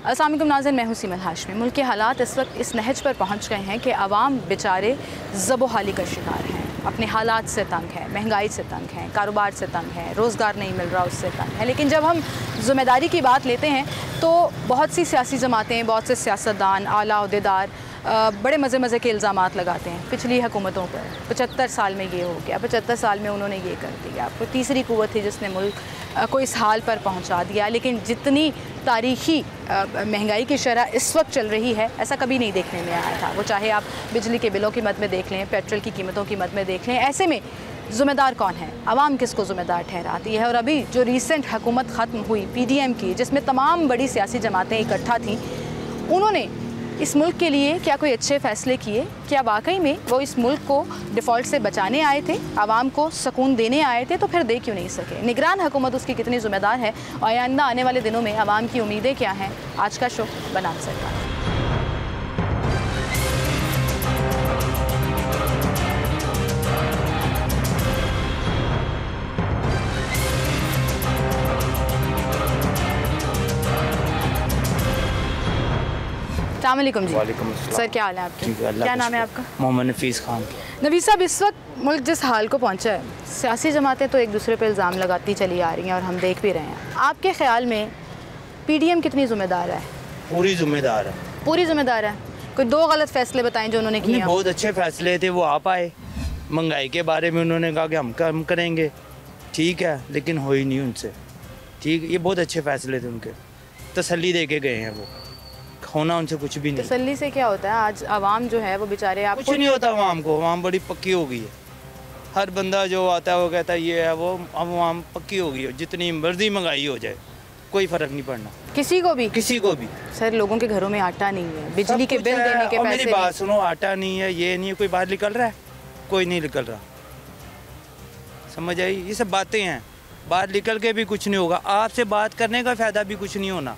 अस्सलाम वालेकुम नाज़रीन, मैं हूं सीमल हाशमी। मुल्क के हालात इस वक्त इस नहज पर पहुंच गए हैं कि आवाम बेचारे ज़बोहाली का शिकार हैं, अपने हालात से तंग हैं, महंगाई से तंग हैं, कारोबार से तंग हैं, रोज़गार नहीं मिल रहा उससे तंग है। लेकिन जब हम ज़िम्मेदारी की बात लेते हैं तो बहुत सी सियासी जमातें, बहुत से सियासतदान, आला ओहदेदार बड़े मज़े के इल्ज़ामात लगाते हैं पिछली हुकूमतों पर। 75 साल में ये हो गया, 75 साल में उन्होंने ये कर दिया, कोई तीसरी कुव्वत थी जिसने मुल्क को इस हाल पर पहुंचा दिया। लेकिन जितनी तारीख़ी महंगाई की शरह इस वक्त चल रही है, ऐसा कभी नहीं देखने में आया था। वो चाहे आप बिजली के बिलों की मद में देख लें, पेट्रोल की कीमतों की मद में देख लें, ऐसे में ज़िम्मेदार कौन है? आवाम किसको ज़िम्मेदार ठहराती है? और अभी जो रीसेंट हुकूमत ख़त्म हुई PDM की, जिसमें तमाम बड़ी सियासी जमातें इकट्ठा थीं, उन्होंने इस मुल्क के लिए क्या कोई अच्छे फ़ैसले किए? क्या वाकई में वो इस मुल्क को डिफ़ॉल्ट से बचाने आए थे, आवाम को सुकून देने आए थे? तो फिर दे क्यों नहीं सके? निगरान हुकूमत उसकी कितनी ज़िम्मेदार है और आइंदा आने वाले दिनों में आवाम की उम्मीदें क्या हैं? आज का शो बनाम सरकार। अस्सलामुअलैकुम जी। वालेकुम सर, क्या हाल है आपके? क्या नाम है आपका? मोहम्मद नफीस खान। नबी साहब, इस वक्त मुल्क जिस हाल को पहुंचा है, सियासी जमातें तो एक दूसरे पर इल्ज़ाम लगाती चली आ रही हैं और हम देख भी रहे हैं। आपके ख्याल में PDM कितनी ज़िम्मेदार है? पूरी जिम्मेदार है। पूरी ज़िम्मेदार है। कोई दो गलत फ़ैसले बताएं जो उन्होंने किए। बहुत अच्छे फैसले थे, वो आप आए। महंगाई के बारे में उन्होंने कहा कि हम कम करेंगे, ठीक है, लेकिन हो ही नहीं उनसे। ठीक, ये बहुत अच्छे फैसले थे उनके, तसल्ली दे के गए हैं। वो होना उनसे कुछ भी नहीं। तसल्ली से क्या होता है? आज आवाम जो है वो बेचारे, आप कुछ नहीं होता आवाम को। आवाम बड़ी पक्की हो गई है। हर बंदा जो आता है वो कहता है ये है वो। आवाम पक्की हो गई है, जितनी मर्जी महंगाई हो जाए कोई फ़र्क नहीं पड़ना किसी को भी। सर, लोगों के घरों में आटा नहीं है, बिजली के बिल देने के पैसे। मेरी बात सुनो, आटा नहीं है, ये नहीं है, कोई बाहर निकल रहा है? कोई नहीं निकल रहा। समझ आई? ये सब बातें हैं, बाहर निकल के भी कुछ नहीं होगा। आपसे बात करने का फ़ायदा भी कुछ नहीं होना।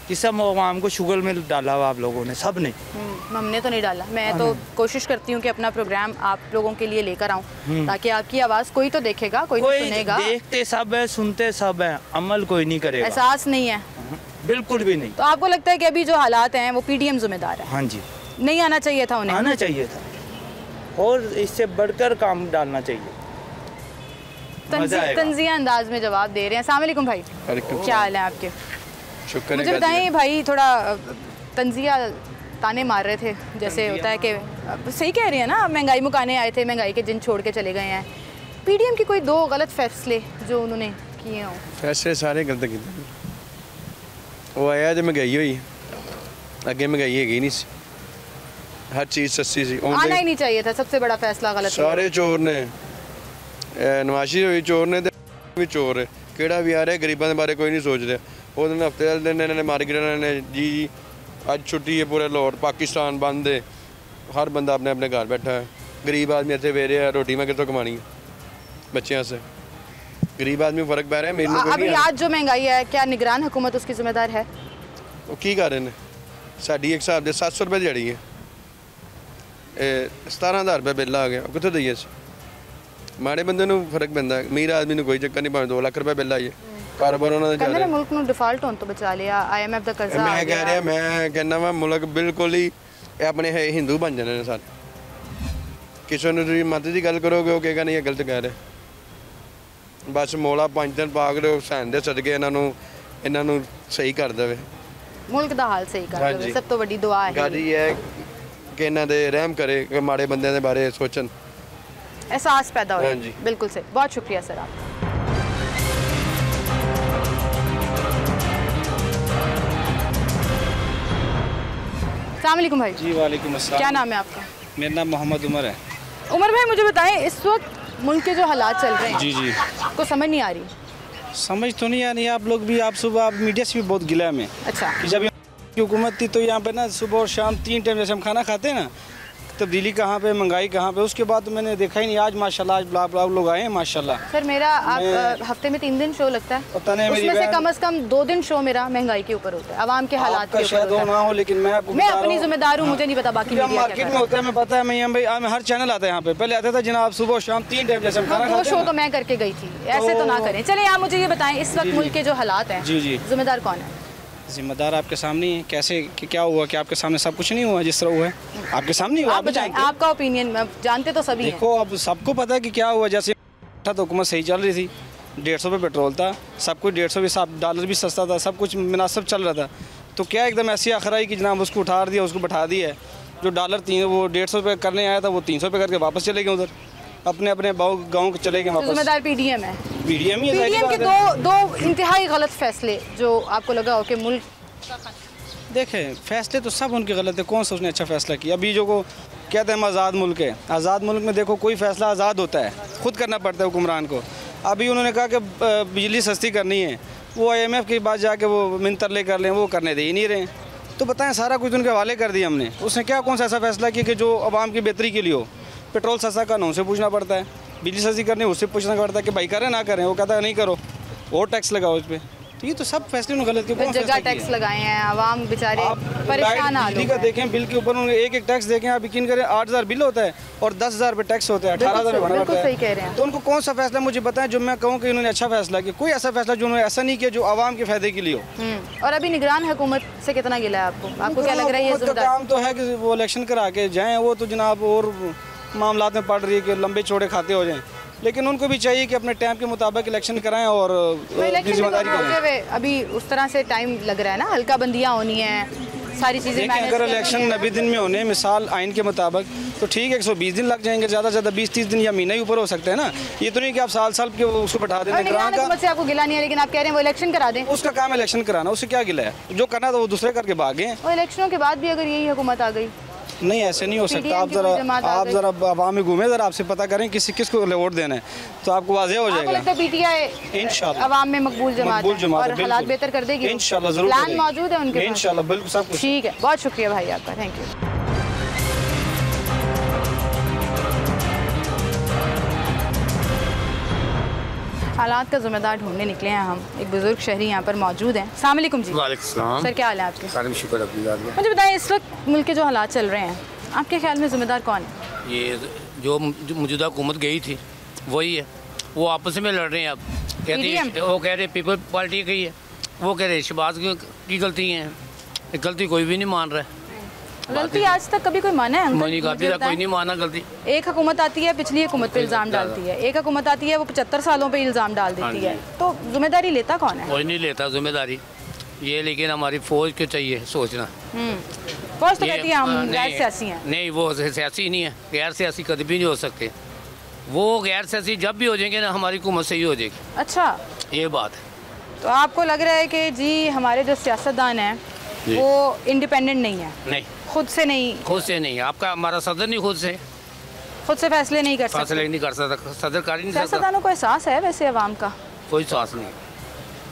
कि सब आवाम को शुगर में डाला हुआ आप लोगों ने, सब ने। हमने तो नहीं डाला। मैं तो कोशिश करती हूँ कि अपना प्रोग्राम आप लोगों के लिए लेकर आऊँ, ताकि आपकी आवाज़ कोई तो देखेगा, कोई तो सुनेगा। देखते सब है, सुनते सब है, अमल कोई नहीं करेगा। एहसास नहीं है, बिल्कुल भी नहीं। तो आपको लगता है कि अभी जो हालात हैं वो PDM जिम्मेदार है? हाँ जी, नहीं आना चाहिए था उन्हें? आना चाहिए था, और इससे बढ़कर काम डालना चाहिए। तंज़िया अंदाज में जवाब दे रहे हैं। अस्सलाम वालेकुम भाई, क्या हाल है आपके? शुक्र। मुझे बताएं भाई, थोड़ा तंज़िया ताने मार रहे थे, जैसे होता है कि सही कह रही है ना, महंगाई मुकाने आए थे, महंगाई के दिन छोड़ के चले गए हैं। PDM की कोई दो गलत फैसले जो उन्होंने किए हों? फैसले सारे गलत किए। वो आया जब महंगाई हुई, अगे महंगाई है नहीं, हर चीज़ सस्ती सी, आना ही नहीं चाहिए था। सबसे बड़ा फैसला गलत। सारे चोर ने, नवाशी हुई चोर ने, भी चोर है, केड़ा भी आ रहा है, गरीबों के बारे कोई नहीं सोच रहा। वो दिन हफ्ते वाले दिन इन्होंने मार्केट ने जी आज छुट्टी है, पूरे लाहौर पाकिस्तान बंद है, हर बंदा अपने अपने घर बैठा है। गरीब आदमी इतने वे रहे हैं, रोटी मैं कितों कमानी है बच्चों से? गरीब आदमी फ़र्क पै रहा है। मेरे अभी आज जो महंगाई है, क्या निगरान हुकूमत उसकी जिम्मेदार है? वो की कर रहे हैं? साड़ी एक हिसाब से 700 रुपये दिहाड़ी है, 17,000 रुपये बिल आ गया, कितों दईए? माड़े बंदे को फर्क पैंदा, अमीर आदमी को कोई चक्कर नहीं, भावें 2 लाख रुपये बिल आइए। कारोबार उन्होंने मुल्क ਨੂੰ डिफॉल्ट होने तो बचा लिया, IMF ਦਾ कर्जा मैं कह रहा, मैं कहना वा मुल्क बिल्कुल ही अपने हिंदू बन जाने सारे। किसी ने तुम मत की गल करोगे वो कहेगा नहीं ये गलत कह रहे। बस मौला 5 दिन पा के सहन दे सदके इन्हों सही कर दे, मुल्क का हाल सही कर दे। सब तो बड़ी दुआ है कि इन्हों दे रहम करे, कि माड़े बंदे के बारे सोचन, एहसास पैदा हो। बिल्कुल सही, बहुत शुक्रिया सर आप। अस्सलाम वालेकुम भाई। जी वालेकुम अस्सलाम। क्या नाम है आपका? मेरा नाम मोहम्मद उमर है। उमर भाई, मुझे बताएं, इस वक्त मुल्क के जो हालात चल रहे हैं, जी को समझ नहीं आ रही? समझ तो नहीं आ रही। आप लोग भी, आप सुबह, आप मीडिया से भी बहुत गिला में। अच्छा। कि जब की हुकूमत थी तो यहाँ पे ना सुबह और शाम 3 टाइम जैसे हम खाना खाते हैं ना, तब्दीली कहाँ पे, महंगाई कहाँ पे, उसके बाद तो मैंने देखा ही नहीं। आज माशाल्लाह आज ब्लॉग लोग आए हैं माशाल्लाह। सर मेरा आप हफ्ते में 3 दिन शो लगता है, उसमें से कम से कम 2 दिन शो मेरा महंगाई के ऊपर होता है, आवाम के हालात के ऊपर होता है। ना हो, लेकिन मैं अपनी जिम्मेदार हूँ, मुझे नहीं पता बाकी मार्केट में होता है। मैं पता है, मैं भाई हर चैनल आता है यहाँ पे, पहले आता था जनाब सुबह शाम 3 टाइम जैसे हम खाना खाते हैं। 2 शो तो मैं करके गई थी, ऐसे तो ना करें। चलिए आप मुझे ये बताएं, इस वक्त मुल्क के जो हालात हैं, जी जिम्मेदार कौन है? जिम्मेदार आपके सामने ही है। कैसे कि क्या हुआ कि आपके सामने सब कुछ नहीं हुआ जिस तरह हुआ है, आपके सामने हुआ। आप बताएं, आपका ओपिनियन जानते तो सभी हैं। देखो अब सबको पता है कि क्या हुआ। जैसे था तो हुकूमत सही चल रही थी, 150 रुपये पेट्रोल था, सब कुछ 150 भी, साफ डॉलर भी सस्ता था, सब कुछ मुनासिब चल रहा था। तो क्या एकदम ऐसी आखिर आई कि जनाब उसको उठा दिया, उसको बैठा दिया है। जो डॉलर वो 150 रुपये करने आया था वो 300 रुपये करके वापस चले गए उधर, अपने अपने गाँव के चले गए वापस। जिम्मेदार पीडीएम है। पीडीएम ही है, पीडीएम के दो इंतहाई गलत फैसले जो आपको लगा हो कि मुल्क। देखें फैसले तो सब उनके गलत है, कौन सा उसने अच्छा फैसला किया। अभी जो को कहते हैं हम आज़ाद मुल्क है, आज़ाद मुल्क में देखो कोई फैसला आज़ाद होता है, खुद करना पड़ता है हुक्मरान को। अभी उन्होंने कहा कि बिजली सस्ती करनी है, वो IMF के बाद जाके वो मिनतरले कर लें, वो करने दे ही नहीं रहे। तो बताएं सारा कुछ उनके हवाले कर दिया हमने। उसने क्या कौन सा ऐसा फैसला किया कि जो आवाम की बेहतरी के लिए हो। पेट्रोल सस्ता करना उनसे पूछना पड़ता है, बिजली सस्ती करनी उससे पूछना पड़ता है कि भाई करें ना करें, वो कहता है नहीं करो, और टैक्स लगाओ इस पर। तो ये तो सब फैसले उन्होंने गलत किए। जगह टैक्स लगाए हैं, आवाम बेचारे परेशान हाल हो गए। देखें बिल के ऊपर उन्होंने एक टैक्स देखें, आप यकीन करें 8000 बिल होता है और 10,000 रुपये टैक्स होता है, 18,000 भरना पड़ता है। सही कह रहे हैं। तो उनको कौन सा फैसला मुझे बताएं जो मैं कहूँ कि उन्होंने अच्छा फैसला किया। कोई ऐसा फैसला जो उन्होंने ऐसा नहीं किया जो आवाम के फायदे के लिए हो। और अभी निगरान हुकूमत से कितना गिला है आपको क्या लग रहा है? ये काम तो है कि वो इलेक्शन करा के जाएँ, वो तो जनाब और मामला में पड़ रही है कि लंबे चौड़े खाते हो जाएँ। लेकिन उनको भी चाहिए कि अपने टाइम के मुताबिक इलेक्शन कराएं और जिम्मेदारी करें। अभी उस तरह से टाइम लग रहा है ना, हल्का बंदियाँ होनी है, सारी चीज़ें। अगर इलेक्शन 90 दिन में होने मिसाल आइन के मुताबिक तो ठीक है, 120 दिन लग जाएंगे, ज़्यादा से ज़्यादा 20-30 दिन या महीना ही ऊपर हो सकते हैं ना। ये तो नहीं कि आप साल के उसको बैठा दें। से आपको गिला नहीं है, लेकिन आप कह रहे हैं वो इलेक्शन करा दें। उसका काम इलेक्शन कराना, उससे क्या गिला है? जो करना था वो दूसरे करके भागे। और इलेक्शनों के बाद भी अगर यही हुकूमत आ गई? नहीं, ऐसे नहीं हो सकता। आप ज़रा आवाम में घूमें, ज़रा आपसे पता करें किसको वोट देना है, तो आपको वाज़ेह हो जाएगा। लगता है PTI इंशाल्लाह आवाम में मकबूल जमात और हालात बेहतर कर देगी इंशाल्लाह। ज़रूर प्लान मौजूद है उनके इंशाल्लाह, बिल्कुल सब कुछ ठीक है। बहुत शुक्रिया भाई आपका, थैंक यू। हालात का जिम्मेदार ढूंढने निकले हैं हम। एक बुजुर्ग शहरी यहाँ पर मौजूद हैं। अस्सलाम वालेकुम जी। वालेकुम सर, क्या हाल है आपके? शुक्र अल्लाह। मुझे बताएं इस वक्त मुल्क के जो हालात चल रहे हैं, आपके ख्याल में जिम्मेदार कौन है? ये जो मौजूदा हुकूमत गई थी वही है, वो आपस में लड़ रहे हैं। अब कहती है, वो कह रहे पीपल पार्टी की है, वो कह रहे शहबाज की गलती है। गलती कोई भी नहीं मान रहा है। गलती आज तक कभी कोई माना है? कोई नहीं माना गलती। एक हुकूमत आती है, पिछली हुकूमत पे इल्ज़ाम डालती है, एक हुकूमत आती है वो 75 सालों पे इल्ज़ाम डाल देती है। तो जिम्मेदारी लेता कौन है? कोई नहीं लेता जिम्मेदारी ये, लेकिन हमारी फौज को चाहिए सोचना। फौज तो कहती है हम गैर सियासी हैं। नहीं, वो सियासी नहीं है, गैर सियासी कभी भी नहीं हो सकते। वो गैर सियासी जब भी हो जाएंगे ना, हमारी हुकूमत सही हो जाएगी। अच्छा, ये बात है। तो आपको लग रहा है कि जी हमारे जो सियासतदान हैं वो इंडिपेंडेंट नहीं है? नहीं, खुद से नहीं। आपका हमारा सदर नहीं खुद से फैसले नहीं कर सकता। फैसले नहीं कर सकता, सदर कर ही नहीं सकता। सियासतदानों को एहसास है वैसे आवाम का? कोई एहसास नहीं।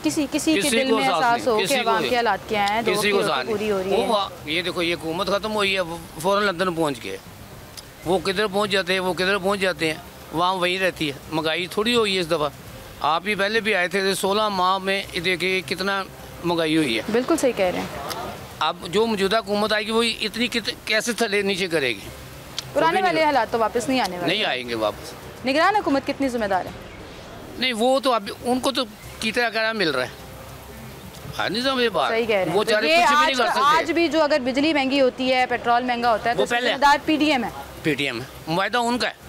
किसी के दिल में एहसास हो कि आवाम के हालात क्या हैं, किसी को पूरी हो रही है। ये देखो, ये हुकूमत खत्म हुई है, फ़ौरन लंदन पहुंच गए। वो किधर पहुंच जाते हैं, वहाँ वहीं रहती है। महंगाई थोड़ी हुई है इस दफ़ा। आप ही पहले भी आए थे, 16 माह में देखिए कितना महंगाई हुई है। बिल्कुल सही कह रहे हैं। अब जो मौजूदा हुकूमत आएगी वो इतनी कैसे थले नीचे करेगी? पुराने वाले हालात तो वापस नहीं आने वाले। नहीं आएंगे वापस। निगरान हुकूमत कितनी जिम्मेदार है? नहीं, वो तो अभी उनको तो की तरह मिल रहा है। सही कह रहे हैं। वो कुछ भी नहीं कर सकते। आज भी जो अगर बिजली महंगी होती है, पेट्रोल महंगा होता है, तो जिम्मेदार PDM है। PDM है, मुआहदा उनका है।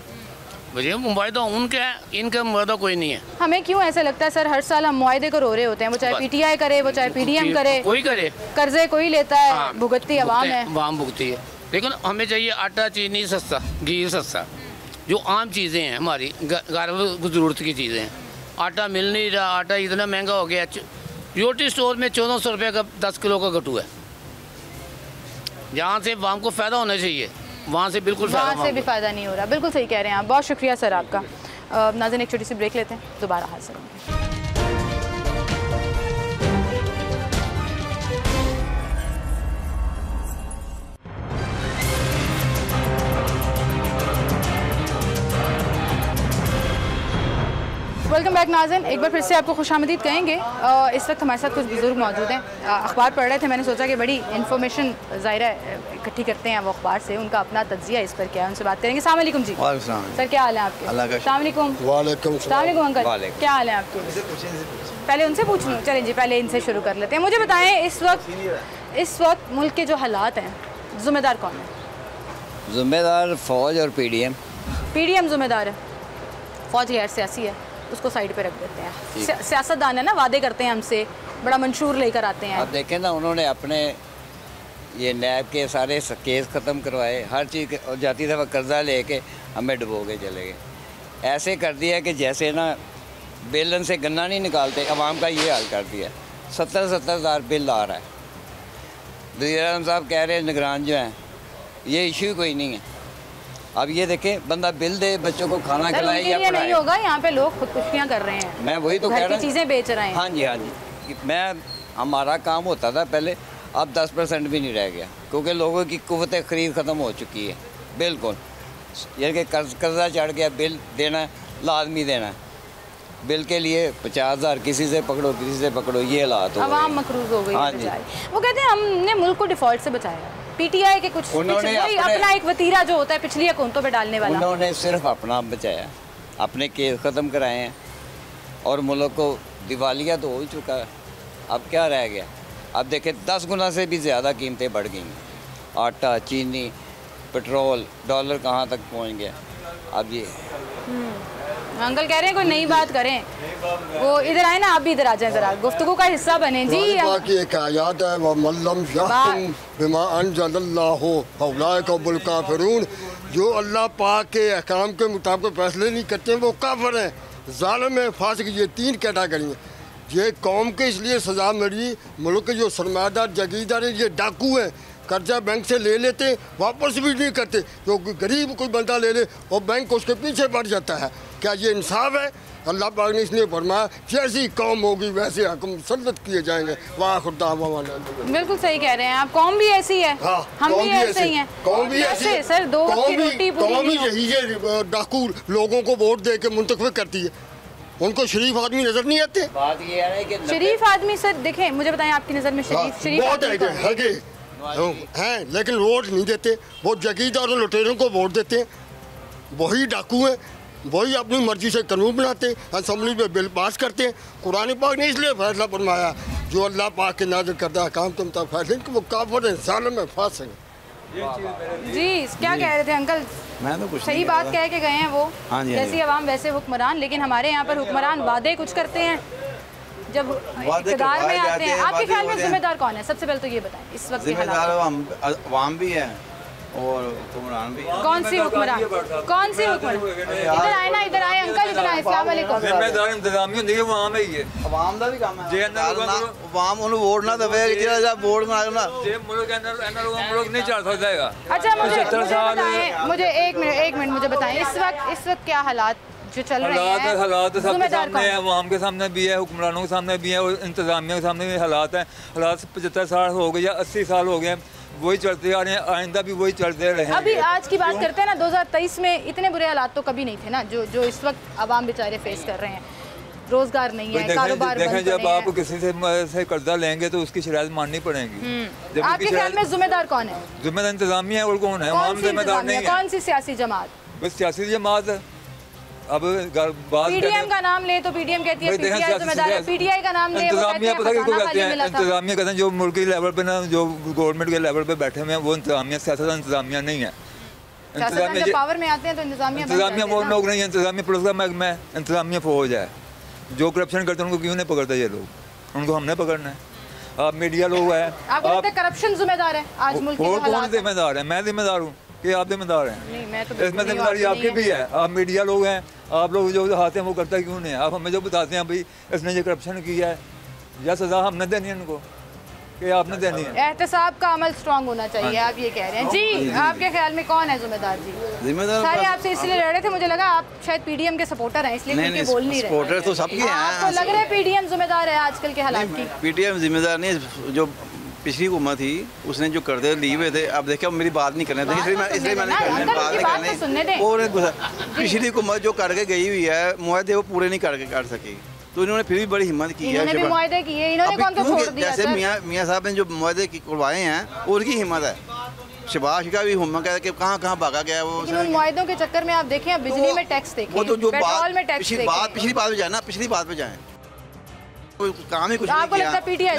मुआहदा उनका है, इनका मुआहदा कोई नहीं है। हमें क्यों ऐसा लगता है सर, हर साल हम मुआहदे को रो रहे होते हैं, वो चाहे PTI करे, वो चाहे PDM करे, कोई करे, कर्जे कोई लेता है, भुगतती आवाम है। आवाम भुगती है। लेकिन हमें चाहिए आटा, चीनी सस्ता, घी सस्ता, जो आम चीज़ें हैं हमारी घर में ज़रूरत की चीज़ें हैं। आटा मिल नहीं रहा, आटा इतना महंगा हो गया। रोटी स्टोर में 1400 रुपये का 10 किलो का गट्टू है। जहाँ से आवाम को फ़ायदा होना चाहिए, वहाँ से बिल्कुल भी फ़ायदा नहीं हो रहा। बिल्कुल सही कह रहे हैं आप। बहुत शुक्रिया सर आपका। नाज़रीन, एक छोटी सी ब्रेक लेते हैं, दोबारा हाजिर होंगे। वेलकम बैक नाज़रीन, एक बार फिर से आपको खुशामदीद कहेंगे। इस वक्त हमारे साथ कुछ बुज़ुर्ग मौजूद हैं, अखबार पढ़ रहे थे। मैंने सोचा कि बड़ी इन्फॉर्मेशन ज़ाहिर इकट्ठी करते हैं वो अखबार से, उनका अपना तज्जिया इस पर क्या है, उनसे बात करेंगे। अस्सलाम वालेकुम जी। सर क्या हाल है आपके? अस्सलाम वालेकुम। वालेकुम अंकल, क्या हाल है आपके? पहले उनसे पूछ लूँ? चलें जी, पहले इनसे शुरू कर लेते हैं। मुझे बताएं इस वक्त मुल्क के जो हालात हैं, ज़िम्मेदार कौन है? ज़िम्मेदार फ़ौज और पीडीएम। पीडीएम ज़िम्मेदार है, फ़ौज गैर सियासी है, उसको साइड पे रख देते हैं। सियासतदान है ना, वादे करते हैं हमसे, बड़ा मंशूर लेकर आते हैं। अब देखें ना, उन्होंने अपने ये नैब के सारे केस ख़त्म करवाए, हर चीज़ और जाती दफ़ा कर्जा लेके हमें डुबो के चले गए। ऐसे कर दिया कि जैसे ना बेलन से गन्ना नहीं निकालते, अवाम का ये हाल कर दिया। 70 हज़ार बिल आ रहा है। वज़ीर आज़म साहब कह रहे हैं निगरान जो हैं, ये इशू कोई नहीं है। अब ये देखें, बंदा बिल दे, बच्चों को खाना खिलाए या पढ़ाए। नहीं होगा, यहाँ पे लोग खुदकुशियाँ कर रहे हैं। मैं वही तो कह रहा हूँ, चीज़ें बेच रहे हैं। हाँ जी, हाँ जी। हमारा काम होता था पहले, अब 10% भी नहीं रह गया, क्योंकि लोगों की कुव्वत खरीद ख़त्म हो चुकी है बिल्कुल। यानी कि कर्जा चढ़ गया, बिल देना लाजमी देना। बिल के लिए 50,000 किसी से पकड़ो, ये हालात हो गए। अवाम मकरूज हो गई। हाँ जी। वो कहते हैं हमने मुल्क को डिफ़ॉल्ट से बचाया। पीटीआई के कुछ अपना एक वतीरा जो होता है पिछली हुकूमतों पे डालने वाला, उन्होंने सिर्फ अपना बचाया, अपने केस ख़त्म कराए हैं और मुल्क को दिवालिया तो हो ही चुका है। अब क्या रह गया? अब देखें 10 गुना से भी ज़्यादा कीमतें बढ़ गई हैं। आटा, चीनी, पेट्रोल, डॉलर कहाँ तक पहुँच गया। अब ये अंकल कह रहे हैं कोई नई बात करें, वो इधर आए ना, आप भी इधर आ जाए, ज़रा गुफ्तगू का हिस्सा बने जी। की एक आयत है, वो मल्लम बिमा अनज़लल्लाहु फौलाइका हुमुल काफ़िरून, जो अल्लाह पाक के अहकाम के मुताबिक फैसले नहीं करते वो काफिर हैं, ज़ालिम है, फासिक। ये 3 कैटेगरी हैं। ये कौम के इसलिए सज़ा मिली, मुल्क के जो सरमायादार जागीरदार हैं, ये डाकू हैं, कर्जा बैंक से ले लेते, वापस भी नहीं करते। जो गरीब कोई बंदा ले ले और बैंक उसके पीछे बढ़ जाता है। क्या ये इंसाफ है? अल्लाह पाक ने इसने फरमाया, जैसी कौम होगी वैसे हुक्म मुसल्लत किए जाएंगे। वाह खुदा। बिल्कुल सही कह रहे हैं आप, कौम भी ऐसी है। हाँ, हम भी ऐसे ही हैं। कौम भी ऐसी है सर, 2 वक्त की रोटी कौम ही यही है, डाकू लोगों को वोट दे के मुंतखब करती है। उनको शरीफ आदमी नजर नहीं आते। बात ये है कि शरीफ आदमी सर, देखें मुझे बताएं आपकी नज़र में शरीफ बहुत हैं, लेकिन वोट नहीं देते। वो जागीरदार और लुटेरों को वोट देते हैं। वही डाकू हैं, वही अपनी मर्जी से कानून बनाते हैं, असम्बली में बिल पास करते हैं। कुरान पाक ने इसलिए फैसला फरमाया, जो अल्लाह पाक के नाज़िल करदा काम तुम तक फैसले कि वो काफिर हैं, ज़ालिम हैं, फासिक हैं। जी क्या कह रहे थे अंकल? मैं तो कुछ सही बात कह के गए हैं वो। हाँ जी, जैसी अवाम वैसे हुक्मरान, लेकिन हमारे यहाँ पर हुक्मरान वादे कुछ करते हैं, जब इक़्तिदार में आते हैं। आपके ख्याल में जिम्मेदार कौन है? सबसे पहले तो ये बताएं इस वक्त जिम्मेदार अवाम भी है और हुक्मरान भी। कौन सी हुक्मरान? इधर आए ना, इधर आए अंकल, इधर आए। अस्सलाम वालेकुम। जिम्मेदार इंतजामी होंदी है अवाम है ये। अवाम दा भी काम है। जे अवाम उन्हें वोट ना दवे, जेड़ा वोट ना ना जे मुल्क मुल्क नहीं चल सकता है। अच्छा मुझे एक मिनट मुझे बताएं इस वक्त क्या हालात जो चल रहे हैं? हालात सबके सामने है, अवाम के सामने भी है, हुक्मरानों के सामने भी है और इंतजामिया के सामने भी हालात हैं। हालात 75 साल हो गए या 80 साल हो गए, वही चलते आ रहे हैं, आइंदा भी वही चलते रहे। अभी आज की बात करते हैं ना, 2023 में इतने बुरे हालात तो कभी नहीं थे ना, जो इस वक्त अवाम बेचारे फेस कर रहे हैं। रोजगार नहीं है, कारोबार देखें, जब आप किसी से कर्जा लेंगे तो उसकी शरायत माननी पड़ेगी। आपके ख्याल में जिम्मेदार कौन है? जिम्मेदार इंतजामिया है और कौन है? अवाम जिम्मेदार नहीं है। कौन सी सियासी जमात? बस सियासी जमात है। अब पीडीएम का नाम ले तो पीडीएम कहती है पीटीआई जिम्मेदार है, पीटीआई का नाम ले इंतजामिया पता है किसको कहते हैं? इंतजामिया कहते हैं जो मुल्क के लेवल पे ना, जो गवर्नमेंट के लेवल पे बैठे हुए हैं, वो इंतजामिया। सियासत इंतजामिया नहीं है। इंतजामिया जब पावर में आते हैं तो इंतजामिया वो लोग नहीं है। इंतजामिया पुलिस का महकमा है, इंतजामिया फौज है। जो करप्शन करते हैं उनको क्यों नहीं पकड़ता ये लोग? उनको हमने पकड़ना है। आप मीडिया लोग है, आप करप्शन जिम्मेदार है आज मुल्क के हालात? कौन जिम्मेदार है? मैं जिम्मेदार हूँ कि आप जिम्मेदार हैं? नहीं, मैं तो इसमें जिम्मेदारी आपकी भी है। आप मीडिया लोग हैं, आप लोग जो हाथ हैं वो करता क्यों नहीं है? आप हमें जो बताते हैं भाई इसने ये करप्शन किया है, या सज़ा हमने देनी है इनको कि आपने देनी है? एहतसाब का अमल स्ट्रॉन्ग होना चाहिए, आप ये कह रहे हैं जी। आपके ख्याल में कौन है जिम्मेदार? जी जिम्मेदार सारे आपसे इसलिए लड़ रहे थे, मुझे लगा आप शायद पीडीएम के सपोर्टर हैं इसलिए नहीं बोल नहीं रहे। सपोर्टर तो सबके हैं। आपको लग रहा है पीडीएम जिम्मेदार है आजकल के हालात की? पीडीएम जिम्मेदार नहीं, जो पिछली हुकूमत थी उसने जो कर्जे लिए हुए थे, अब देखिए मेरी बात नहीं करने थे, इसलिए मैंने बात नहीं करनी। और पिछली हुकूमत जो करके गई हुई है मुआहदे वो पूरे नहीं कर सकी, तो इन्होंने फिर भी बड़ी हिम्मत की है। जैसे मियाँ साहब ने जो मुआहदे करवाए हैं उनकी हिम्मत है, शबाश का भी हिम्मत है कि कहाँ कहाँ भागा गया वो। मुआहदों के चक्कर में आप देखें, अब बिजली में टैक्स देखें, वो तो जो पेट्रोल में टैक्स देखें, पिछली बात पे जाए ना, पिछली बात पे जाए, कोई काम ही कुछ आपको नहीं लगता किया।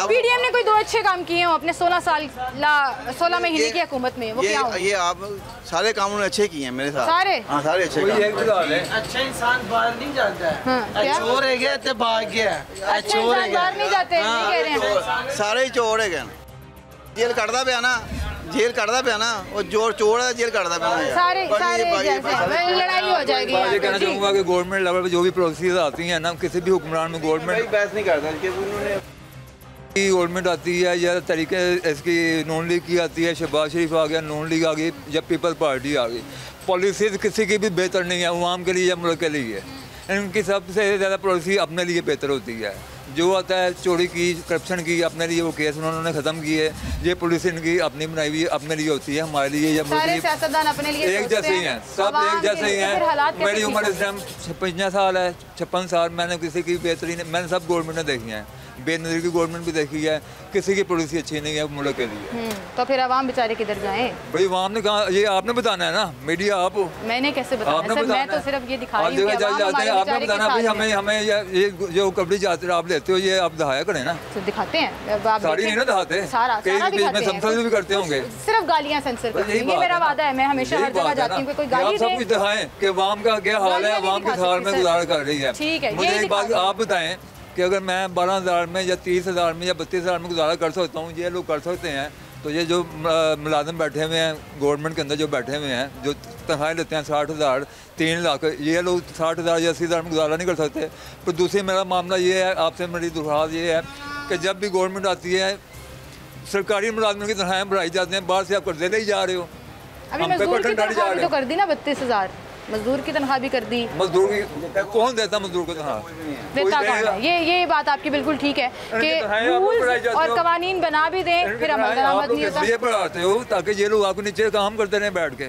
पीडीएम ने कोई 2 अच्छे काम किए हो अपने 16 महीने की हुकूमत में, वो क्या हो? ये आप सारे काम उन्होंने अच्छे किए हैं मेरे साथ, सारे? हाँ सारे अच्छे अच्छा इंसान बाहर नहीं जाता है, चोर है गया तो भाग गया, चोर है बाहर नहीं जाते, नहीं कह रहे हैं सारे ही चोर है गए, जेल कटदा पे ना, जेल कटदा पे ना, और जोर चोर है जेल कटदा पे, सारे लड़ाई हो जाएगी। ये कहना चाहूँगा कि गवर्नमेंट लेवल पे जो भी पॉलिसीज आती हैं ना, किसी भी हुक्मरान में गवर्नमेंट बहस नहीं करता, उन्होंने गवर्नमेंट आती है या तरीके इसकी नॉन लीग की आती है, शहबाज शरीफ आ गया, नॉन लीग आ गई, या पीपल पार्टी आ गई, पॉलिसीज किसी की भी बेहतर नहीं है अवाम के लिए या मुल्क के लिए। इनकी सबसे ज़्यादा पॉलिसी अपने लिए बेहतर होती है। जो आता है चोरी की, करप्शन की, अपने लिए वो केस उन्होंने ख़त्म किए। ये पुलिस इनकी अपनी बनाई हुई अपने लिए होती है, हमारे लिए या सारे सियासतदान अपने लिए एक जैसे ही हैं, सब एक जैसे ही हैं। मेरी उम्र इस टाइम 55 साल है, 56 साल, मैंने किसी की बेहतरीन, मैंने सब गवर्नमेंट ने देखी हैं, बेनज़ीर की गवर्नमेंट भी देखी है, किसी की पॉलिसी अच्छी नहीं है मुल्क के लिए। तो फिर आवाम बेचारे किधर जाएं? भाई आवाम ने कहा, ये आपने बताना है ना, मीडिया आप हो, मैंने कैसे बताना सर, मैं तो सिर्फ ये दिखा रही हूं कि आपने बताना भाई, हमें ये जो कवरेज आप लेते हो ये आप दिखाया करें ना, तो दिखाते हैं, सारी नहीं ना दिखाते, सारा सेंसर भी करते होंगे, सिर्फ गालियां सेंसर करते हैं, ये मेरा वादा है, मैं हमेशा हर जगह जाती हूँ, कोई गाली सब कुछ दिखाएं कि आवाम का क्या हाल है, आवाम किस हाल में गुजारा कर रही है। ठीक है, मुझे एक बात आप बताएं कि अगर मैं 12,000 में या 30,000 में या 32,000 में गुजारा कर सकता हूँ, ये लोग कर सकते हैं, तो ये जो मुलाजिम बैठे हुए हैं गवर्नमेंट के अंदर, जो बैठे हुए हैं, जो तनख्वाह लेते हैं 60,000 3 लाख, ये लोग 60,000 या 80,000 में गुजारा नहीं कर सकते। तो दूसरी मेरा मामला ये है, आपसे मेरी दुर्हास ये है कि जब भी गवर्नमेंट आती है सरकारी मुलाजिमों की तनख्वाहें बढ़ाई जाती हैं, बाहर से आप कर्जे ले ही जा रहे हो। अभी मजदूर की तनख्वाह भी तो कर दी ना 32,000, मजदूर की तनख्वाह भी कर दी। मजदूर की कौन देता मजदूर को तनख्वाह? देता कौन है? ये बात आपकी बिल्कुल ठीक है कि रूल्स और कवानीन बना भी दें, फिर अमल दरामद नहीं होता। इसलिए बढ़ाते हो ताकि ये लोग आपको नीचे काम करते रहे बैठ के,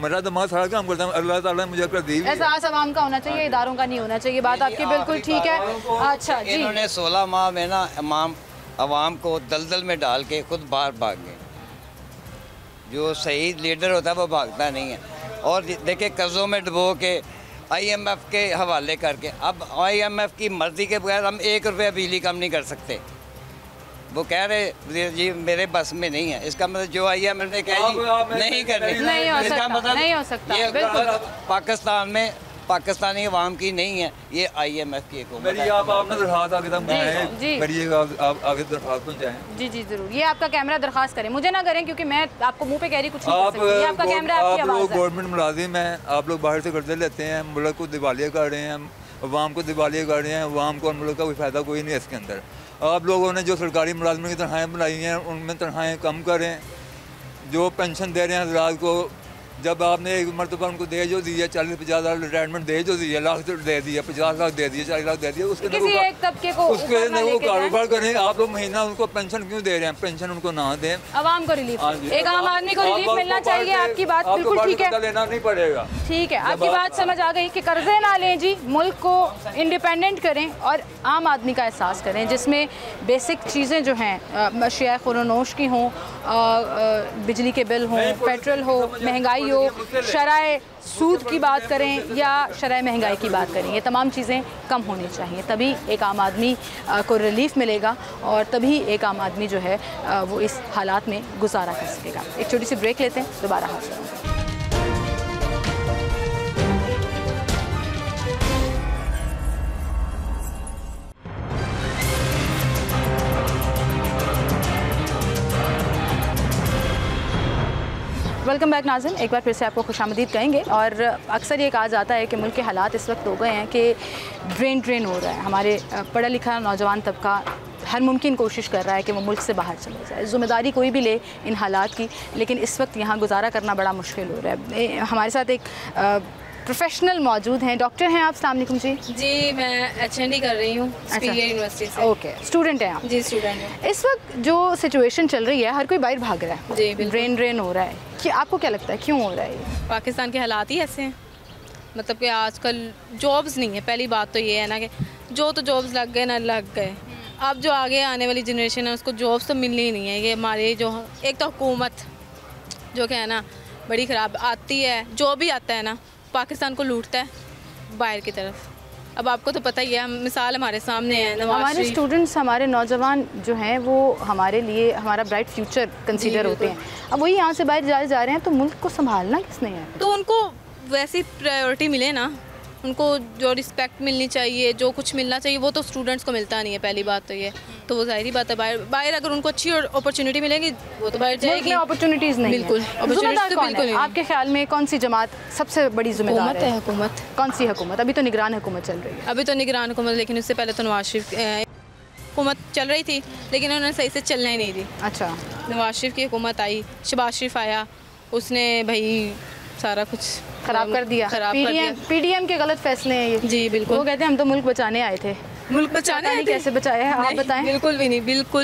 मेरा दिमाग सारा काम करता है, अल्लाह ताला ने मुझे कर दी। एहसास आवाम का होना चाहिए, इदारों का नहीं होना चाहिए, बात आपकी बिल्कुल ठीक है। अच्छा जी, इन्होंने 16 माह में ना अवाम को दलदल में डाल के खुद बाहर भाग गए। जो सही लीडर होता है वो भागता नहीं है। और देखिए कर्ज़ों में डुबो के IMF के हवाले करके, अब IMF की मर्ज़ी के बगैर हम 1 रुपया बिजली कम नहीं कर सकते। वो कह रहे जी मेरे बस में नहीं है, इसका मतलब जो IMF ने कहा जी नहीं करनी, नहीं हो सकता, मतलब नहीं हो सकता। ये पाकिस्तान में पाकिस्तानी अवाम की नहीं है, ये IMF की हुकूमत है। मेरी आपने दरख्वास्त आगे तक मेरी आप आगे दरख्वास्त पहुंचाएं। जी जी जरूर, ये आपका कैमरा दरख्वास्त करें, मुझे ना करें क्योंकि मैं आपको मुंह पे कह रही कुछ नहीं कर सकती। ये आपका कैमरा, आपकी आवाज़ है। गवर्नमेंट मुलाजिम हैं, आप लोग बाहर से कर्जे लेते हैं, मुल्क को दिवालिया कर रहे हैं, अवाम को दिवालिया कर रहे हैं, अवाम को और मुल्क का कोई फ़ायदा कोई नहीं है इसके अंदर। आप लोगों ने जो सरकारी मुलाजमों की तनख्वाहें बनाई हैं उनमें तनख्वाहें कम करें। जो पेंशन दे रहे हैं हज़रात को, जब आपने एक मरतबा उनको दे जो दिया 40-50 हज़ार रिटायरमेंट दे जो दिया, लाख दे दिया, 50 लाख दे दिए, 40 लाख दे दिया, उसके किसी एक तबके को उसके वो कारोबार करें। आप लोग महीना उनको पेंशन क्यों दे रहे हैं? पेंशन उनको ना दें, आवाम को रिलीफ, एक आम आदमी को रिलीफ मिलना चाहिए। आपकी बात बिल्कुल ठीक है, लेना नहीं पड़ेगा। ठीक है, आपकी बात समझ आ गई कि कर्जे ना लें जी, मुल्क को इंडिपेंडेंट करें और आम आदमी का एहसास करें, जिसमें बेसिक चीज़ें जो हैं अशिया खुरोनोश की हों, बिजली के बिल हों, पेट्रोल हो, महंगाई हो, शराय सूद की बात करें या शराय महंगाई की बात करें, ये तमाम चीज़ें कम होनी चाहिए। तभी एक आम आदमी को रिलीफ मिलेगा और तभी एक आम आदमी जो है वो इस हालात में गुजारा कर सकेगा। एक छोटी सी ब्रेक लेते हैं, दोबारा हाजिर होंगे। वेलकम बैक नाज़रीन, एक बार फिर से आपको खुशामदीद कहेंगे। और अक्सर ये कहा जाता है कि मुल्क के हालात इस वक्त हो गए हैं कि ड्रेन हो रहा है। हमारे पढ़ा लिखा नौजवान तबका हर मुमकिन कोशिश कर रहा है कि वो मुल्क से बाहर चले जाए। ज़िम्मेदारी कोई भी ले इन हालात की, लेकिन इस वक्त यहाँ गुजारा करना बड़ा मुश्किल हो रहा है। हमारे साथ एक प्रोफेशनल मौजूद हैं। डॉक्टर हैं आप? अस्सलाम वालेकुम जी। जी मैं HND कर रही हूँ सुपीरियर यूनिवर्सिटी से। ओके, स्टूडेंट हैं आप? जी स्टूडेंट हैं। इस वक्त जो सिचुएशन चल रही है, हर कोई बाहर भाग रहा है जी, ब्रेन ड्रेन हो रहा है, कि आपको क्या लगता है क्यों हो रहा है ये? पाकिस्तान के हालात ही ऐसे हैं, मतलब कि आजकल जॉब्स नहीं है। पहली बात तो ये है ना कि जो तो जॉब्स लग गए ना लग गए, अब जो आगे आने वाली जनरेशन है उसको जॉब्स तो मिलनी ही नहीं है। ये हमारी जो एक तो हुकूमत जो क्या है ना बड़ी ख़राब आती है, जो भी आता है ना पाकिस्तान को लूटता है बाहर की तरफ। अब आपको तो पता ही है, मिसाल हमारे सामने है हमारे स्टूडेंट्स, हमारे नौजवान जो हैं वो हमारे लिए हमारा ब्राइट फ्यूचर कंसीडर होते हैं। अब वही यहाँ से बाहर जा रहे हैं तो मुल्क को संभालना किसने है? तो उनको वैसी प्रायोरिटी मिले ना, उनको जो रिस्पेक्ट मिलनी चाहिए, जो कुछ मिलना चाहिए वो तो स्टूडेंट्स को मिलता नहीं है। पहली बात तो ये, तो वो जाहिर बात है बाहर अगर उनको अच्छी अपॉर्चुनिटी मिलेगी वो तो बाहर जाएगी। अपॉर्चुनिटीज़ नहीं बिल्कुल, ज़िम्मेदार कौन है आपके ख्याल में? कौन सी जमात सबसे बड़ी जिम्मेदार है? हुकूमत। कौन सी हुकूमत? अभी तो निगरान हुकूमत चल रही है। अभी तो निगरान हुकूमत, लेकिन उससे पहले तो नवाज शरीफ हुकूमत चल रही थी, लेकिन उन्होंने सही से चलना ही नहीं दी। अच्छा, नवाज शरीफ की हुकूमत आई, शहबाज शरीफ आया, उसने भाई सारा कुछ खराब कर दिया। पीडीएम के गलत फैसले हैं ये। जी बिल्कुल। वो कहते हैं हम तो मुल्क बचाने आए थे। मुल्क बचाने नहीं, कैसे बचाया है आप बताएं? बिल्कुल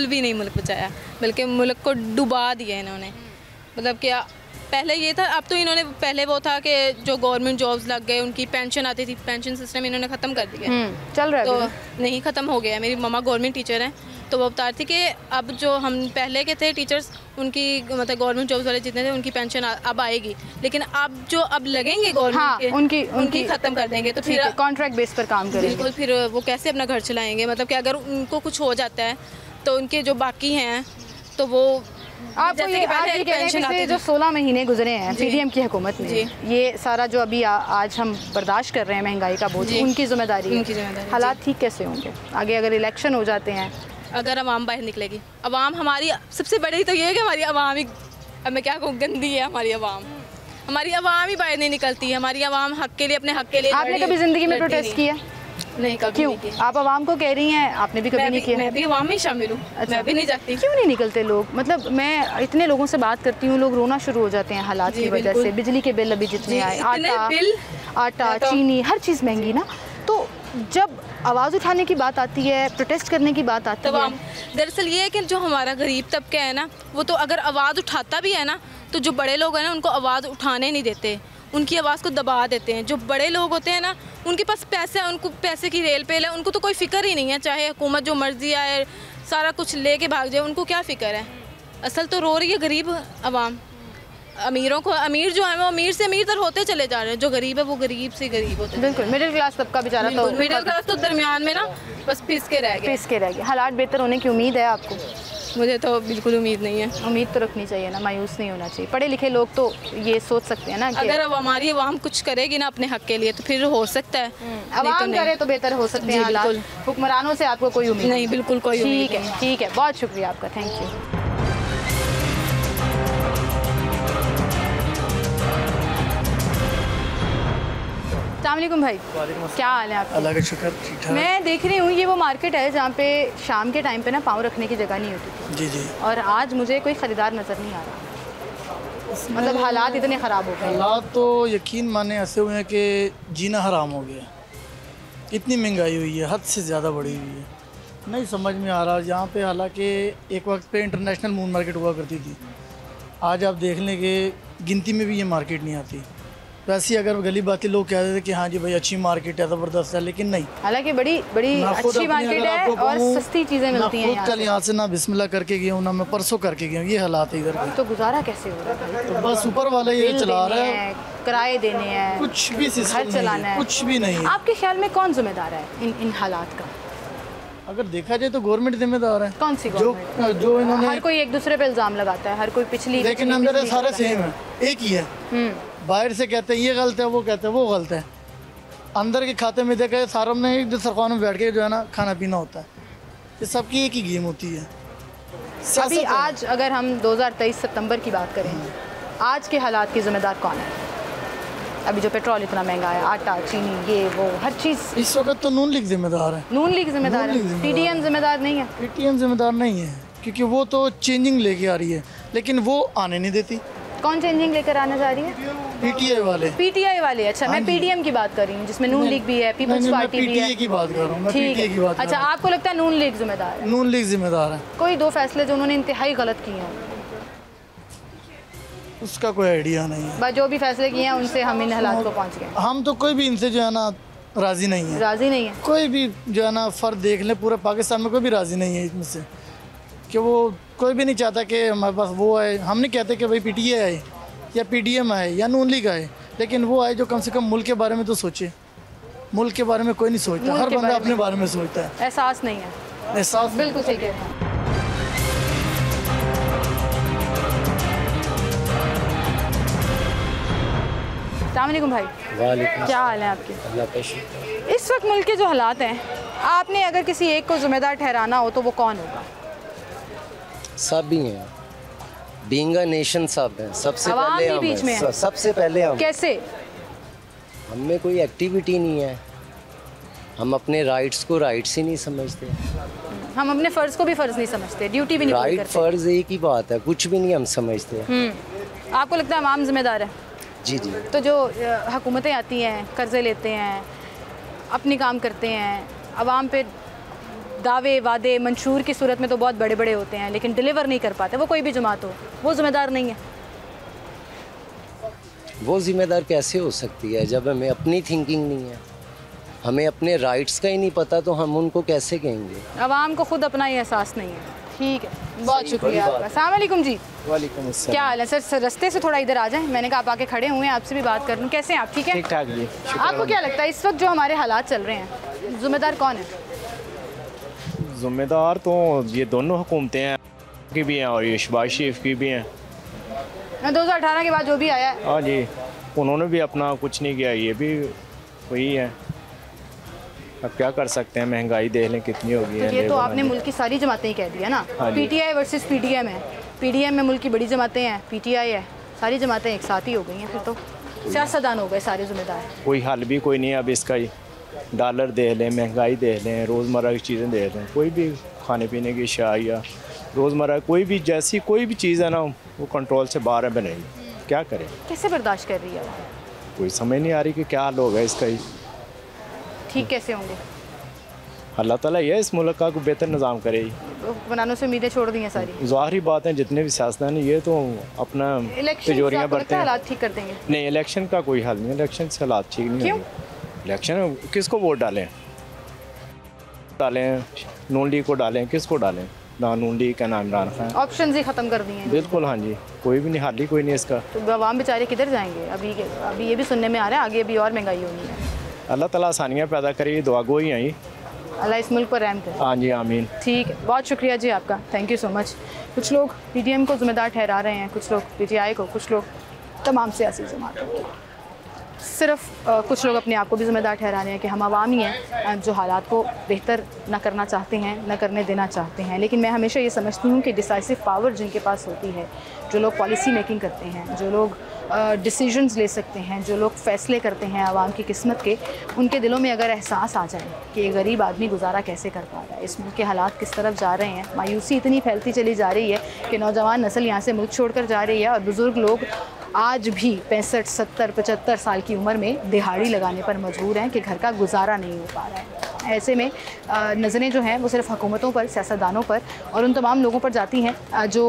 भी नहीं मुल्क बचाया, बल्कि मुल्क को डुबा दिया इन्होंने। मतलब क्या पहले ये था, अब तो इन्होंने पहले वो था कि जो गवर्नमेंट जॉब्स लग गए उनकी पेंशन आती थी, पेंशन सिस्टम इन्होंने ख़त्म कर दिया। चल रहा है तो नहीं, ख़त्म हो गया। मेरी मम्मा गवर्नमेंट टीचर हैं, तो वो बता रही थी कि अब जो हम पहले के थे टीचर्स, उनकी मतलब गवर्नमेंट जॉब्स वाले जितने थे उनकी पेंशन अब आएगी, लेकिन अब जो अब लगेंगे गवर्नमेंट के उनकी ख़त्म कर देंगे। तो फिर कॉन्ट्रैक्ट बेस पर काम करेंगे। बिल्कुल, फिर वो कैसे अपना घर चलाएंगे? मतलब कि अगर उनको कुछ हो जाता है तो उनके जो बाकी हैं तो वो आपको ये आज ये कह रहे हैं कि जो 16 महीने गुजरे हैं पीडीएम की हुकूमत में, ये सारा जो अभी आज हम बर्दाश्त कर रहे हैं महंगाई का बोझ, उनकी जिम्मेदारी है। हालात ठीक कैसे होंगे आगे अगर इलेक्शन हो जाते हैं? अगर अवाम बाहर निकलेगी, अवाम हमारी सबसे बड़ी तो ये है कि हमारी अवाम ही, अब मैं क्या कहूँ, गंदी है हमारी अवाम ही बाहर नहीं निकलती। हमारी अवाम हक के लिए, अपने हक के लिए। आपने कभी ज़िंदगी में प्रोटेस्ट किया? नहीं, कभी क्यों? नहीं। आप आवाम को कह रही हैं, आपने भी कभी नहीं किया? मैं भी आवाम में शामिल हूँ। अच्छा, मैं भी नहीं जाती। क्यों नहीं निकलते लोग? मतलब मैं इतने लोगों से बात करती हूँ, लोग रोना शुरू हो जाते हैं हालात की वजह से। बिजली के बिल अभी जितने आए, आटा चीनी हर चीज़ महंगी ना। तो जब आवाज़ उठाने की बात आती है, प्रोटेस्ट करने की बात आती है, दरअसल ये है कि जो हमारा गरीब तबका है ना, वो तो अगर आवाज़ उठाता भी है ना, तो जो बड़े लोग हैं ना उनको आवाज़ उठाने नहीं देते, उनकी आवाज़ को दबा देते हैं। जो बड़े लोग होते हैं ना, उनके पास पैसे है, उनको पैसे की रेल पेल है, उनको तो कोई फ़िक्र ही नहीं है। चाहे हुकूमत जो मर्जी आए सारा कुछ लेके भाग जाए, उनको क्या फ़िक्र है? असल तो रो रही है गरीब आवाम। अमीरों को, अमीर जो है वो अमीर से अमीर तर होते चले जा रहे हैं, जो गरीब है वो गरीब से गरीब होते हैं। बिल्कुल, मिडिल क्लास तबका बेचारा तो, मिडिल क्लास तो दरमियान में ना बस पिस के रह गए। हालात बेहतर होने की उम्मीद है आपको? मुझे तो बिल्कुल उम्मीद नहीं है। उम्मीद तो रखनी चाहिए ना, मायूस नहीं होना चाहिए। पढ़े लिखे लोग तो ये सोच सकते हैं ना कि अगर अब हमारी अवाम कुछ करेगी ना अपने हक के लिए तो फिर हो सकता है। अवाम करे तो बेहतर हो सकते हैं हालात। हुक्मरानों से आपको कोई उम्मीद नहीं? बिल्कुल कोई उम्मीद नहीं। ठीक है, बहुत शुक्रिया आपका, थैंक यू। अस्सलामुअलैकुम भाई, क्या हाल है आपका? अल्लाह का शुक्र, ठीक ठाक। मैं देख रही हूँ ये वो मार्केट है जहाँ पे शाम के टाइम पे ना पाँव रखने की जगह नहीं होती थी। जी जी। और आज मुझे कोई ख़रीदार नज़र नहीं आ रहा। मतलब हालात इतने ख़राब हो गए। हालात तो यकीन माने ऐसे हुए हैं कि जीना हराम हो गया। इतनी महंगाई हुई है, हद से ज़्यादा बढ़ी हुई है, नहीं समझ में आ रहा। यहाँ पे हालांकि एक वक्त पे इंटरनेशनल मून मार्केट हुआ करती थी, आज आप देख लें कि गिनती में भी ये मार्केट नहीं आती। वैसे अगर गली बाती लोग कह देते कि हाँ जी भाई अच्छी मार्केट है, ज़बरदस्त है, लेकिन नहीं। हालांकि बड़ी अच्छी मार्केट है और सस्ती चीज़ें मिलती हैं। कल यहाँ से ना बिस्मिल्लाह करके गया हूँ, ना मैं परसों करके गया हूँ। ये हालात है इधर के। तो गुजारा कैसे हो रहा है? तो बस ऊपर वाले ये चला रहा है, किराए देने हैं, कुछ भी घर चलाना है, कुछ भी नहीं। आपके ख्याल में कौन जिम्मेदार है इन हालात का? अगर देखा जाए तो गवर्नमेंट जिम्मेदार है। कौन सी गवर्नमेंट? जो इन्होंने, हर कोई एक दूसरे पे इल्ज़ाम लगाता है, हर कोई पिछली, लेकिन अंदर सारे सेम है, एक ही है। बाहर से कहते हैं ये गलत है, वो कहते हैं वो गलत है। अंदर के खाते में देखा सारों में एक दस्तरखान में बैठ के जो है ना खाना पीना होता है। ये सबकी एक ही गेम होती है। अभी आज अगर हम 2023 सितंबर की बात करें, आज के हालात की जिम्मेदार कौन है? अभी जो पेट्रोल इतना महंगा है, आटा चीनी ये वो हर चीज़, इस वक्त तो नून लीग जिम्मेदार है। नून लीग जिम्मेदार है, पीडीएम जिम्मेदार नहीं है। पीटीएम जिम्मेदार नहीं है, क्योंकि वो तो चेंजिंग लेके आ रही है, लेकिन वो आने नहीं देती। कौन चेंजिंग लेकर आना चाह रही है? पीटीआई वाले। पीटीआई वाले, अच्छा मैं पीडीएम की बात कर रही हूँ जिसमें नून लीग भी है, पीपल्स पार्टी भी है। की बात कर रहा हूँ मैं, ठीक पीटीआई की बात है। अच्छा आपको लगता है नून लीग जिम्मेदार है? नून लीग जिम्मेदार है। कोई 2 फैसले जो उन्होंने इंतहाई गलत किए हैं उसका कोई आइडिया नहीं है। बस जो भी फैसले किए हैं उनसे हम इन हालात को पहुँच गए। हम तो कोई भी इनसे जो है ना राज़ी नहीं है। राज़ी नहीं है कोई भी जो है ना फ़र्द देख ले, पूरे पाकिस्तान में कोई भी राज़ी नहीं है इनसे, कि वो कोई भी नहीं चाहता कि हमारे पास वो आए। हम नहीं कहते कि भाई पीटीआई आए या पीडीएम आए या नून लीग आए, लेकिन वो आए जो कम से कम मुल्क के बारे में तो सोचे। मुल्क के बारे में कोई नहीं सोचता, हर बंदा अपने बारे में सोचता है। एहसास नहीं है। एहसास बिल्कुल सही कह रहे हैं। अस्सलामुअलैकुम भाई। वालेकुम। क्या हाल है आपके? अल्लाह का शुक्र। इस वक्त मुल्क के जो हालात हैं, आपने अगर किसी एक को जिम्मेदार ठहराना हो तो वो कौन होगा? सब ही हैं, बीइंग अ नेशन सब हैं। सबसे अवाम पहले भी हम बीच में हैं। है। सबसे पहले हम। कैसे? हम में कोई एक्टिविटी नहीं है, हम अपने राइट्स को राइट्स ही नहीं समझते। हम अपने फ़र्ज़ को भी फ़र्ज़ नहीं समझते, ड्यूटी भी नहीं पूरी राइट करते। फ़र्ज़ एक ही बात है, कुछ भी नहीं हम समझते। आपको लगता है अवाम जिम्मेदार है? जी जी। तो जो हुकूमतें आती हैं, कर्ज़े लेते हैं, अपनी काम करते हैं, अवाम पे दावे वादे मंशूर की सूरत में तो बहुत बड़े बड़े होते हैं, लेकिन डिलीवर नहीं कर पाते, वो कोई भी जमात हो, वो ज़िम्मेदार नहीं है। वो ज़िम्मेदार कैसे हो सकती है जब हमें अपनी थिंकिंग नहीं है, हमें अपने राइट्स का ही नहीं पता, तो हम उनको कैसे कहेंगे? अवाम को खुद अपना ही एहसास नहीं है। ठीक है, बहुत शुक्रिया आपका। अस्सलाम वालेकुम जी। वालेकुम अस्सलाम। क्या हाल है सर? रास्ते से थोड़ा इधर आ जाएं, मैंने कहा आप आके खड़े हुए हैं, आपसे भी बात कर लूँ। कैसे हैं आप? ठीक है, ठीक ठाक जी। आपको क्या लगता है इस वक्त जो हमारे हालात चल रहे हैं, ज़िम्मेदार कौन है? ज़िम्मेदार तो ये दोनों हुकूमतें हैं की भी हैं और ये शहबाज शरीफ की भी हैं। 2018 के बाद जो भी आया है। हाँ जी, उन्होंने भी अपना कुछ नहीं किया, ये भी वही है। अब क्या कर सकते हैं, महंगाई देख लें कितनी हो गई तो है। ये तो आपने मुल्क की सारी जमातें ही कह दिया ना। हाँ जी। पीटीआई वर्सेस पीडीएम है, पीडीएम में मुल्क की बड़ी जमातें हैं, पीटीआई है, सारी जमातें एक साथ ही हो गई हैं, फिर तो सियासतदान हो गए सारे जिम्मेदार। कोई हल भी कोई नहीं है अब इसका ही। डॉलर देख लें, महंगाई देख लें, रोज़मर्रा की चीज़ें देख लें, कोई भी खाने पीने की अशिया या रोज़मर्रा कोई भी जैसी कोई भी चीज़ है ना, वो कंट्रोल से बाहर है बनेगी। क्या करें? कैसे बर्दाश्त कर रही है? कोई समझ नहीं आ रही कि क्या हल होगा इसका ही। ठीक कैसे होंगे? अल्लाह ताला ये इस मुल्क का बेहतर निज़ाम करे। बनानों से उम्मीदें छोड़ दी हैं सारी। ज़ाहिरी बात है, जितने भी सियासतदान हैं ये तो अपना तिजोरियाँ भरते हैं। हालात ठीक कर देंगे? नहीं, इलेक्शन का कोई हल नहीं, इलेक्शन से हालात ठीक नहीं होंगे। इलेक्शन किसको वोट डालें? नून लीग को डालें, किसको डालें? ना नून लीग का नाम इमरान खान। ऑप्शन ही ख़त्म कर दिए हैं। बिल्कुल हाँ जी, कोई भी नहीं, हल ही कोई नहीं इसका। तो आवाम बेचारे किधर जाएंगे? अभी ये भी सुनने में आ रहा है आगे अभी और महंगाई होनी है। अल्लाह ताला आसानियाँ पैदा करे, दुआ गो ही आई। अल्लाह इस मुल्क पर रहम करे। हाँ जी, आमीन। ठीक है, बहुत शुक्रिया जी आपका, थैंक यू सो मच। कुछ लोग पीटीएम को ज़िम्मेदार ठहरा रहे हैं, कुछ लोग पीटीआई को, कुछ लोग तमाम सियासी जमातों को। सिर्फ कुछ लोग अपने आप को भी ज़िम्मेदार ठहरा रहे हैं कि हम आवाम ही हैं जो हालात को बेहतर न करना चाहते हैं, न करने देना चाहते हैं। लेकिन मैं हमेशा ये समझती हूँ कि डिसाइसिव पावर जिनके पास होती है, जो लोग पॉलिसी मेकिंग करते हैं, जो लोग डिसीजंस ले सकते हैं, जो लोग फ़ैसले करते हैं आवाम की किस्मत के, उनके दिलों में अगर एहसास आ जाए कि ये गरीब आदमी गुजारा कैसे कर पा रहा है, इस मुल्क के हालात किस तरफ जा रहे हैं, मायूसी इतनी फैलती चली जा रही है कि नौजवान नस्ल यहाँ से मुल्क छोड़ कर जा रही है और बुज़ुर्ग लोग आज भी 65, 70, 75 साल की उम्र में दिहाड़ी लगाने पर मजबूर हैं कि घर का गुजारा नहीं हो पा रहा है। ऐसे में नज़रें जो हैं वो सिर्फ हुकूमतों पर, सियासतदानों पर और उन तमाम लोगों पर जाती हैं जो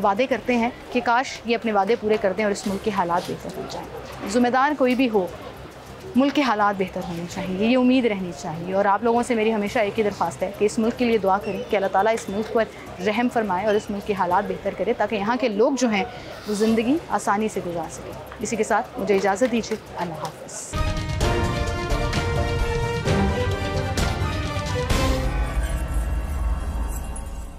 वादे करते हैं कि काश ये अपने वादे पूरे कर दें और इस मुल्क के हालात बेहतर हो जाएँ। ज़िम्मेदार कोई भी हो, मुल्क के हालात बेहतर होने चाहिए, ये उम्मीद रहनी चाहिए। और आप लोगों से मेरी हमेशा एक ही दरख्वास्त है कि इस मुल्क के लिए दुआ करें कि अल्लाह ताला इस मुल्क पर रहम फरमाए और इस मुल्क के हालात बेहतर करे, ताकि यहाँ के लोग जो हैं वो ज़िंदगी आसानी से गुजार सकें। इसी के साथ मुझे इजाज़त दीजिए, अल्लाह हाफ़िज़।